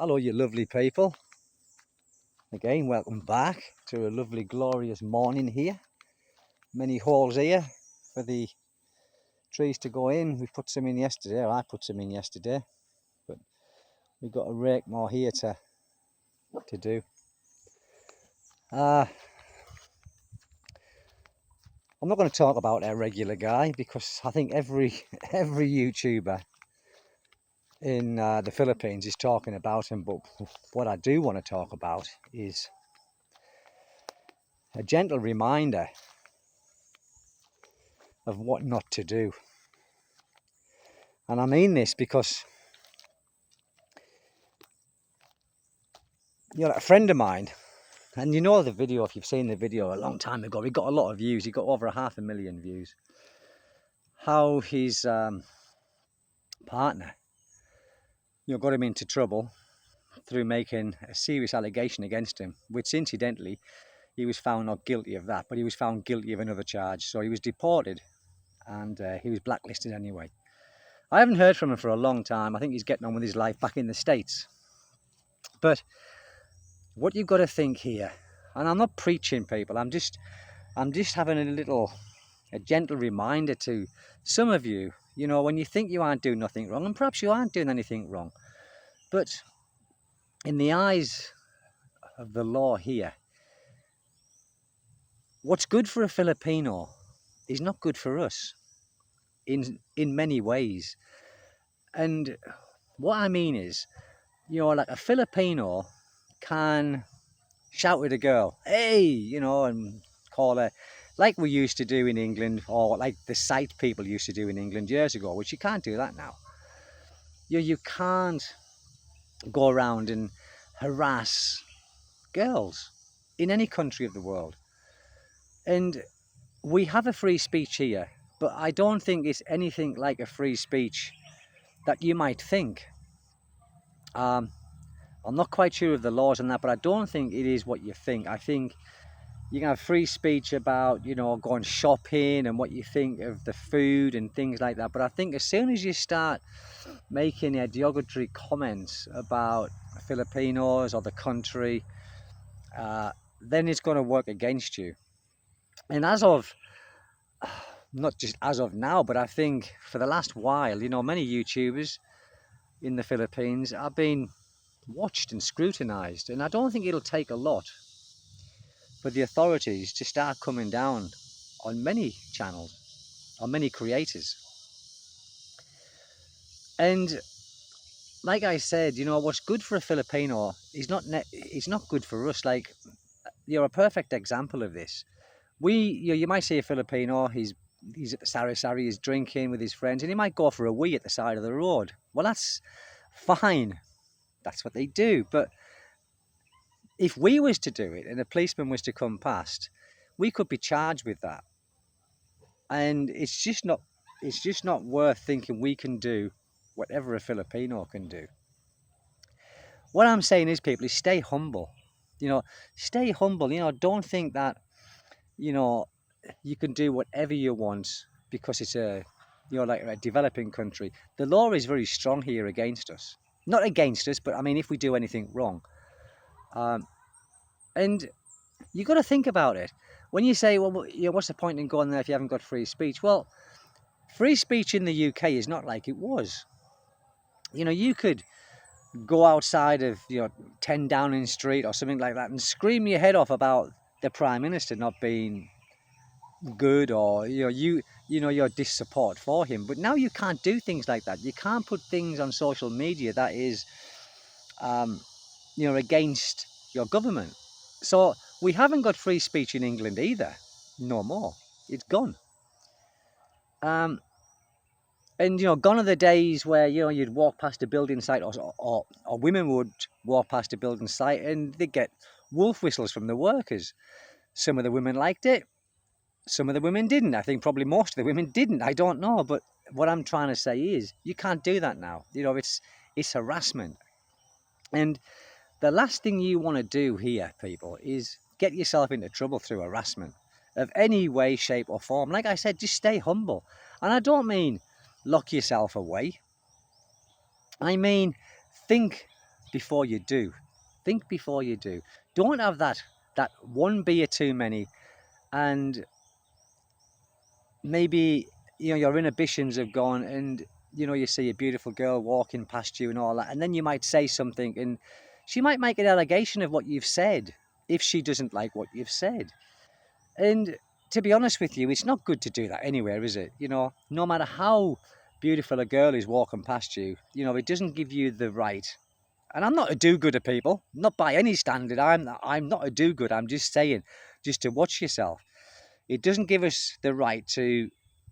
Hello, you lovely people. Again, welcome back to a lovely, glorious morning here. Many holes here for the trees to go in. We put some in yesterday, or I put some in yesterday, but we've got a rake more here to do. I'm not going to talk about our regular guy because I think every YouTuber in the Philippines is talking about him. But what I do want to talk about is a gentle reminder of what not to do. And I mean this because a friend of mine, and you know the video, if you've seen the video a long time ago, he got a lot of views. He got over 500,000 views. How his partner, got him into trouble through making a serious allegation against him, which incidentally, he was found not guilty of that, but he was found guilty of another charge. So he was deported and he was blacklisted anyway. I haven't heard from him for a long time. I think he's getting on with his life back in the States. But what you've got to think here, and I'm not preaching, people, I'm just having a gentle reminder to some of you, when you think you aren't doing nothing wrong, and perhaps you aren't doing anything wrong, but in the eyes of the law here, what's good for a Filipino is not good for us in many ways. And what I mean is, like a Filipino can shout at a girl, hey, and call her, like we used to do in England, or like the sight people used to do in England years ago, which you can't do that now. You can't go around and harass girls in any country of the world. And we have a free speech here, but I don't think it's anything like a free speech that you might think. I'm not quite sure of the laws on that, but I don't think it is what you think. I think you can have free speech about, going shopping and what you think of the food and things like that. But I think as soon as you start making derogatory comments about Filipinos or the country, then it's going to work against you. And as of, not just as of now, but I think for the last while, many YouTubers in the Philippines are being watched and scrutinized. And I don't think it'll take a lot for the authorities to start coming down on many channels, on many creators. And like I said, what's good for a Filipino is not good for us. Like, you're a perfect example of this. You might see a Filipino, he's at the sari-sari, he's drinking with his friends, and he might go for a wee at the side of the road. Well, that's fine. That's what they do. But if we was to do it and a policeman was to come past, we could be charged with that. And it's just not worth thinking we can do whatever a Filipino can do. What I'm saying is, people, is stay humble. Stay humble. Don't think that, you can do whatever you want because it's like a developing country. The law is very strong here against us. Not against us, but I mean, if we do anything wrong. And you got to think about it. When you say, well, what's the point in going there if you haven't got free speech? Well, free speech in the UK is not like it was. You could go outside of 10 Downing Street or something like that and scream your head off about the Prime Minister not being good, or your dissupport for him. But now you can't do things like that. You can't put things on social media that is against your government. So we haven't got free speech in England either. No more. It's gone. And gone are the days where you'd walk past a building site, or women would walk past a building site and they'd get wolf whistles from the workers. Some of the women liked it, some of the women didn't. I think probably most of the women didn't. I don't know, but what I'm trying to say is you can't do that now. It's harassment. And the last thing you want to do here, people, is get yourself into trouble through harassment of any way, shape or form. Like I said, just stay humble. And I don't mean lock yourself away. I mean, think before you do. Think before you do. Don't have that one beer too many, and maybe your inhibitions have gone, and you see a beautiful girl walking past you and all that, and then you might say something, and she might make an allegation of what you've said if she doesn't like what you've said. And to be honest with you, it's not good to do that anywhere, is it? No matter how beautiful a girl is walking past you, it doesn't give you the right. And I'm not a do-gooder, people, not by any standard. I'm not a do-good. I'm just saying, just to watch yourself. It doesn't give us the right to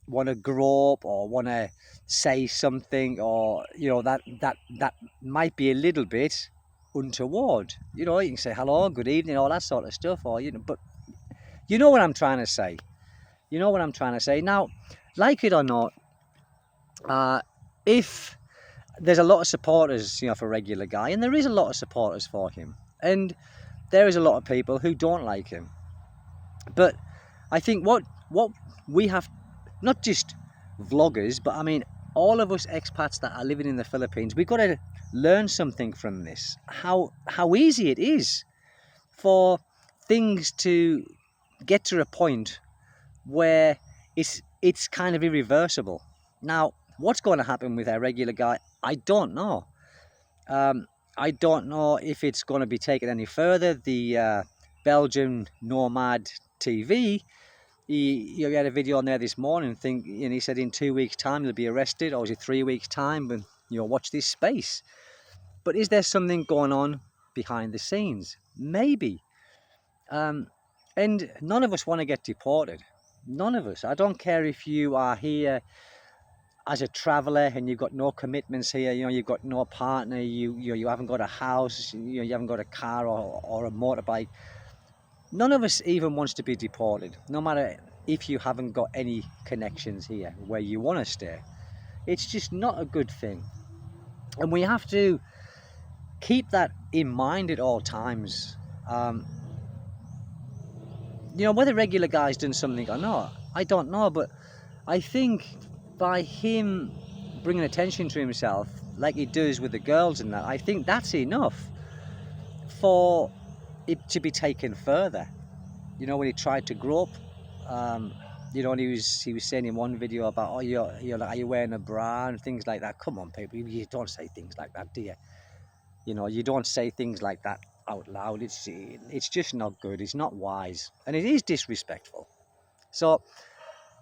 want to grow up or want to say something, or that might be a little bit untoward. You can say hello, good evening, all that sort of stuff, or but you know what I'm trying to say. You know what I'm trying to say. Now, like it or not, if there's a lot of supporters, for Regular Guy, and there is a lot of supporters for him, and there is a lot of people who don't like him. But I think what we have, not just vloggers, but I mean all of us expats that are living in the Philippines, we've got to learn something from this. How easy it is for things to get to a point where it's kind of irreversible. Now, what's going to happen with our Regular Guy, I don't know. I don't know if it's going to be taken any further. The Belgian Nomad TV, he had a video on there this morning, and he said in 2 weeks' time he'll be arrested, or is it 3 weeks' time? But watch this space. But is there something going on behind the scenes? Maybe. And none of us want to get deported. None of us. I don't care if you are here as a traveller and you've got no commitments here. You've got no partner. You haven't got a house. You haven't got a car or a motorbike. None of us even wants to be deported, no matter if you haven't got any connections here where you want to stay. It's just not a good thing. And we have to keep that in mind at all times. Whether Regular Guy's done something or not, I don't know. But I think by him bringing attention to himself, like he does with the girls and that, I think that's enough for it to be taken further. When he tried to grow up, and he was saying in one video about, are you wearing a bra and things like that. Come on, people, you don't say things like that, do you? You don't say things like that out loud. It's just not good. It's not wise, and it is disrespectful. So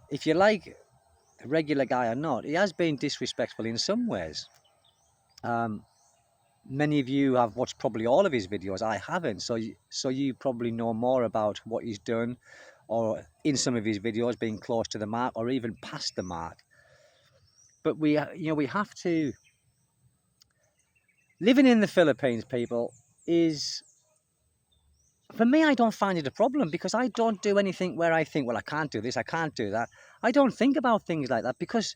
if you like a Regular Guy or not, he has been disrespectful in some ways. Many of you have watched probably all of his videos. I haven't, so you probably know more about what he's done, or in some of his videos being close to the mark or even past the mark. But we have to. Living in the Philippines, people, is, for me, I don't find it a problem, because I don't do anything where I think, well, I can't do this, I can't do that. I don't think about things like that, because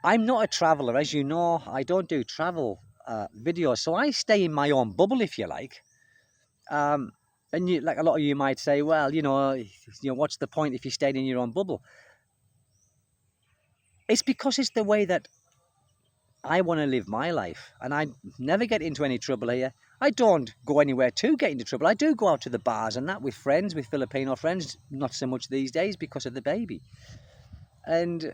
I'm not a traveller. As you know, I don't do travel videos, so I stay in my own bubble, if you like. And like a lot of you might say, well, what's the point if you stayed in your own bubble? It's because it's the way that I want to live my life, and I never get into any trouble here. I don't go anywhere to get into trouble. I do go out to the bars and that with friends, with Filipino friends, not so much these days because of the baby. And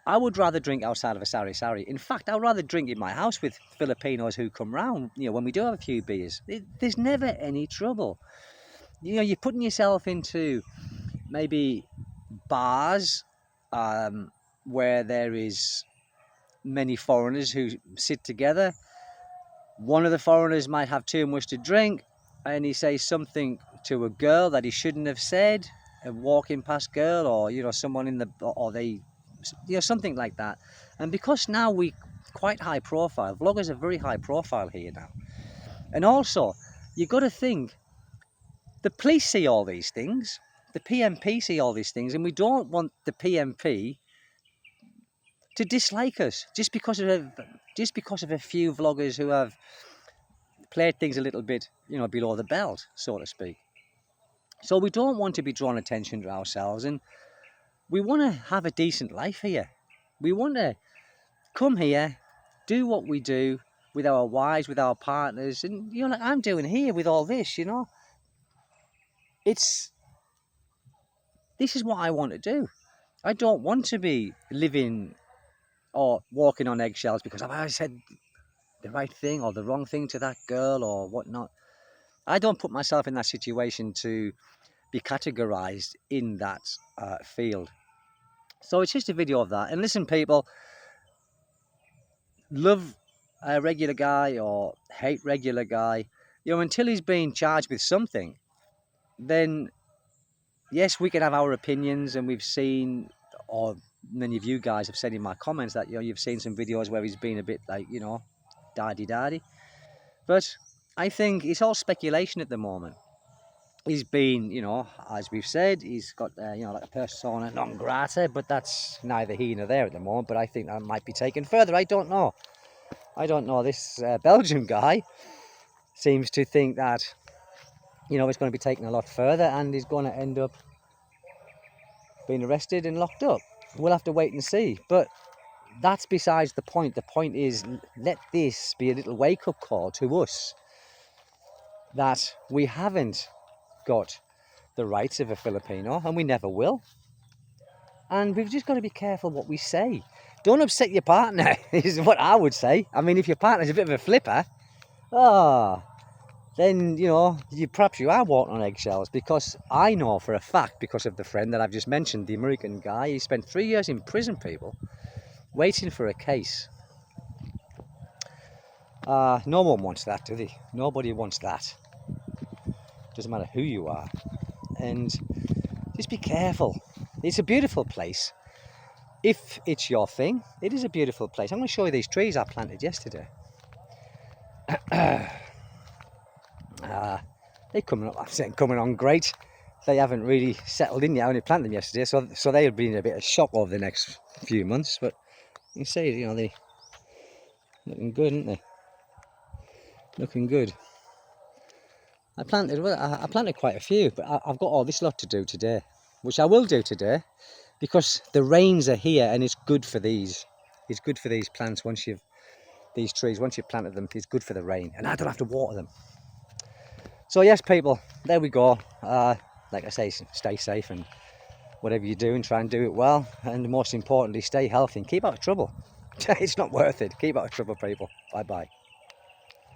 I would rather drink outside of a sari-sari. In fact, I'd rather drink in my house with Filipinos who come round, when we do have a few beers. There's never any trouble. You're putting yourself into maybe bars where there is many foreigners who sit together. One of the foreigners might have too much to drink, and he says something to a girl that he shouldn't have said, a walking past girl, or someone in the, or they, something like that. And because now we quite high profile, vloggers are very high profile here now. And also, you got to think, the police see all these things, the PMP see all these things, and we don't want the PMP to dislike us just because of a few vloggers who have played things a little bit, below the belt, so to speak. So we don't want to be drawing attention to ourselves, and we want to have a decent life here. We want to come here, do what we do, with our wives, with our partners, and you know, like I'm doing here with all this, you know. This is what I want to do. I don't want to be living or walking on eggshells because I said the right thing or the wrong thing to that girl or whatnot. I don't put myself in that situation to be categorized in that field. So it's just a video of that. And listen, people, love a regular guy or hate regular guy, you know, until he's being charged with something, then yes, we can have our opinions, and we've seen, or many of you guys have said in my comments that, you know, you've seen some videos where he's been a bit like, you know, daddy. But I think it's all speculation at the moment. He's been, you know, as we've said, he's got, you know, like a persona non grata, but that's neither here nor there at the moment. But I think that might be taken further. I don't know. This Belgian guy seems to think that, you know, it's going to be taken a lot further and he's going to end up being arrested and locked up. We'll have to wait and see. But that's besides the point. The point is, let this be a little wake-up call to us that we haven't got the rights of a Filipino, and we never will. And we've just got to be careful what we say. Don't upset your partner, is what I would say. I mean, if your partner's a bit of a flipper, then, you know, perhaps you are walking on eggshells, because I know for a fact, because of the friend that I've just mentioned, the American guy, he spent 3 years in prison, people, waiting for a case. No one wants that, do they? Nobody wants that. Doesn't matter who you are. And just be careful. It's a beautiful place. If it's your thing, it is a beautiful place. I'm going to show you these trees I planted yesterday. They're coming up. I'm saying coming on great. They haven't really settled in yet. I only planted them yesterday, so they'll be in a bit of shock over the next few months. But you can see, you know, they're looking good, aren't they? Looking good. I planted quite a few, but I've got all this lot to do today, which I will do today, because the rains are here and it's good for these. It's good for these plants these trees, once you've planted them, it's good for the rain, and I don't have to water them. So yes, people, there we go. Like I say, stay safe, and whatever you do, and try and do it well, and most importantly, stay healthy and keep out of trouble. It's not worth it. Keep out of trouble, people. Bye bye.